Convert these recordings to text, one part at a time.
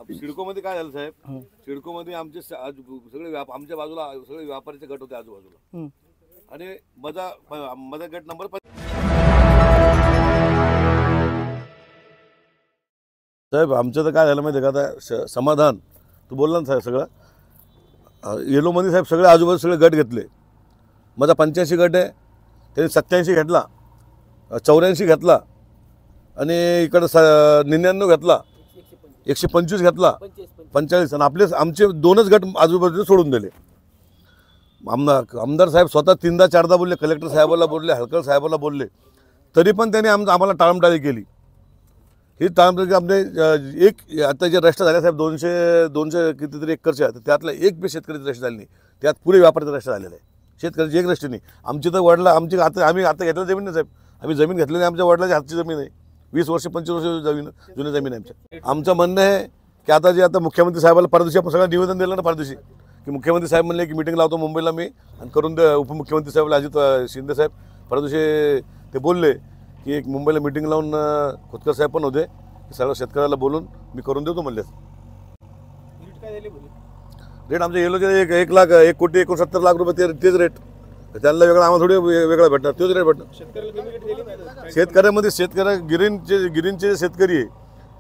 सिडकोमध्ये काय झालं साहेब, सिडकोमध्ये आमचे सगळे आमच्या बाजूला सगळे व्यापारीचे गट होते आजूबाजूला, आणि माझा गट नंबर साहेब आमचं तर काय झालं माहिती आहे का, आता समाधान तू बोलला ना साहेब, सगळं येलोमध्ये साहेब सगळे आजूबाजू सगळे गट घेतले. माझा 85 गट आहे, त्यांनी 87 घेतला, 84 घेतला, आणि इकडं 99 घेतला, 125 घेतला, 45, आणि आमचे 2च गट आजूबाजूला सोडून दिले. आमदार साहेब स्वतः 3दा 4दा बोलले, कलेक्टर साहेबाला बोलले, हलकर साहेबाला बोलले, तरी पण त्यांनी आम्हाला टाळमटाळी केली. ही टाळमटाळी आपले एक आता जे रजिस्टर झाले साहेब 200 कितीतरी एकरचे, त्यातला एक बी शेतकऱ्याची रजिस्टर झाली नाही, त्यात पुरे व्यापाऱ्याचं रजिस्टर झालेलं आहे. शेतकऱ्याची एक रजिस्टर नाही. आमची तर वडला आमची आम्ही आता घेतलं जमीन नाही साहेब, आम्ही जमीन घेतलेली आमच्या वडिलाच्या हातची जमीन आहे, 20 वर्ष 25 वर्ष जुनी जमीन आहे आमच्या. आमचं म्हणणं आहे की आता मुख्यमंत्री साहेबाला परदेशी आपण सगळं निवेदन दिलं ना परदेशी, की मुख्यमंत्री साहेब म्हणले की मीटिंग लावतो मुंबईला मी, आणि करून दे उपमुख्यमंत्री साहेबला अजित शिंदे साहेब परदेशी ते बोलले की एक मुंबईला मीटिंग लावून खोतकर साहेब पण होते, सगळं शेतकऱ्याला बोलून मी करून देतो म्हणले. रेट आमच्या येलोचे 1,69,00,000 रुपये तेच रेट, त्यांना वेगळा आम्हाला थोडी वेगळा भेटणार, तोच रेट भेटणार. शेतकऱ्या गिरींचे शेतकरी आहे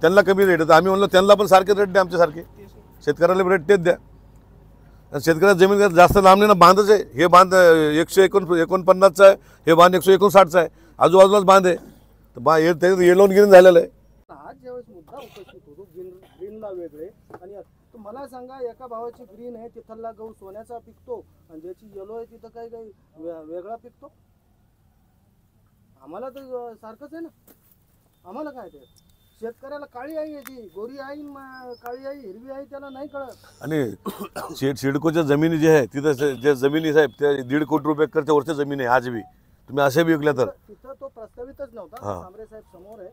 त्यांना कमी रेट आहे, आम्ही म्हणलो त्यांना पण सारखे रेट द्या, आमच्यासारखे शेतकऱ्याला रेट तेच द्या. शेतकऱ्याला जमीन जास्त लांब नाही ना, बांधच आहे. हे बांध 149चा आहे, हे बांध 159चा आहे, आजूबाजूलाच बांध आहे. तर येलोन गिरीन झालेलं आहे. आज ज्यावेळेस मुद्दा उपस्थित होतो ग्रीनला वेगळे, आणि मला सांगा एका भावाची ग्रीन आहे तिथला गहू सोन्याचा पिकतो, आणि ज्याची येलो आहे तिथं काही वेगळा पिकतो. आम्हाला तर सारखंच आहे ना. आम्हाला काय ते शेतकऱ्याला काळी आई आहे, ती गोरी आई काळी आई हिरवी आई त्याला नाही कळत. आणि सिडकोच्या जमिनी जे आहे तिथं जे जमिनी साहेब त्या 1.5 कोटी रुपये एकरच्या वरच्या जमीन आहे आज बी, तुम्ही असे बी विकल्या तर. तिथं तो प्रस्तावितच नव्हता. सांबरे साहेब समोर आहे,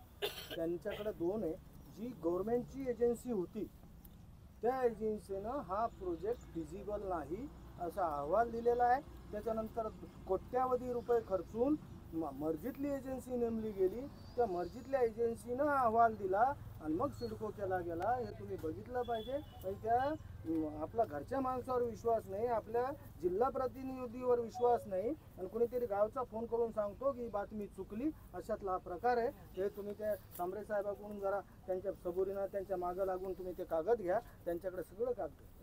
त्यांच्याकडे 2 आहे. जी गव्हर्नमेंटची एजन्सी होती त्या एजन्सीनं हा प्रोजेक्ट फिजिबल नाही असा अहवाल दिलेला आहे. त्याच्यानंतर कोट्यावधी रुपये खर्चून मर्जीतली एजन्सी नेमली गेली, त्या मर्जीतल्या एजन्सीनं अहवाल दिला, आणि मग सिडको केला गेला. हे तुम्ही बघितलं पाहिजे. आणि त्या आपल्या घरच्या माणसावर विश्वास नाही, आपल्या जिल्हा प्रतिनिधीवर विश्वास नाही, आणि कोणीतरी गावचा फोन करून सांगतो की बातमी चुकली, अशातला हा प्रकार आहे. हे तुम्ही त्या सांबरे साहेबाकडून जरा त्यांच्या सबुरीनं त्यांच्या मागं लागून तुम्ही ते कागद घ्या, त्यांच्याकडे सगळं कागद.